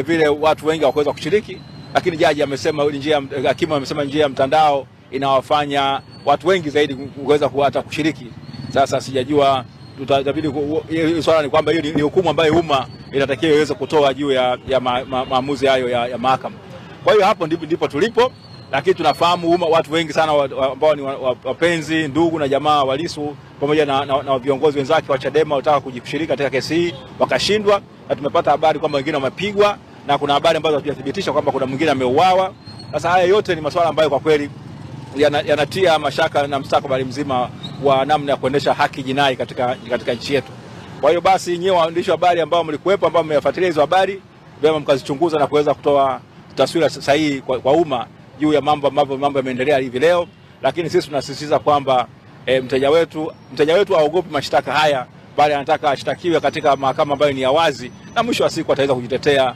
Vile watu wengi hawakuweza kushiriki, lakini jaji amesema hakimu amesema njia ya mtandao inawafanya watu wengi zaidi kuweza hata kushiriki. Sasa sijajua tutabidi swala ni kwamba hiyo ni hukumu ambayo umma inatakiwa iweze kutoa juu ya maamuzi hayo ya mahakama. Kwa hiyo hapo ndipo tulipo, lakini tunafahamu umma, watu wengi sana ambao ni wapenzi, ndugu na jamaa wa Lissu pamoja na viongozi wenzake wa Chadema wataka kujishiriki katika kesi hii wakashindwa, na tumepata habari kwamba wengine wamepigwa na kuna habari ambazo zinathibitisha kwamba kuna mwingine ameuawa. Sasa haya yote ni masuala ambayo kwa kweli yanatia mashaka na mstakabali mzima wa namna ya kuendesha haki jinai katika nchi yetu. Kwa hiyo basi nyewe waandishi wa habari ambao mlikuwepo, ambao mmefuatilia hizo habari, vyema mkazichunguza na kuweza kutoa taswira sahihi kwa umma juu ya mambo yameendelea hivi leo. Lakini sisi tunasisitiza kwamba mteja wetu haogopi mashtaka haya, bali anataka ashtakiwe katika mahakama ambayo ni ya wazi, na mwisho wa siku ataweza kujitetea.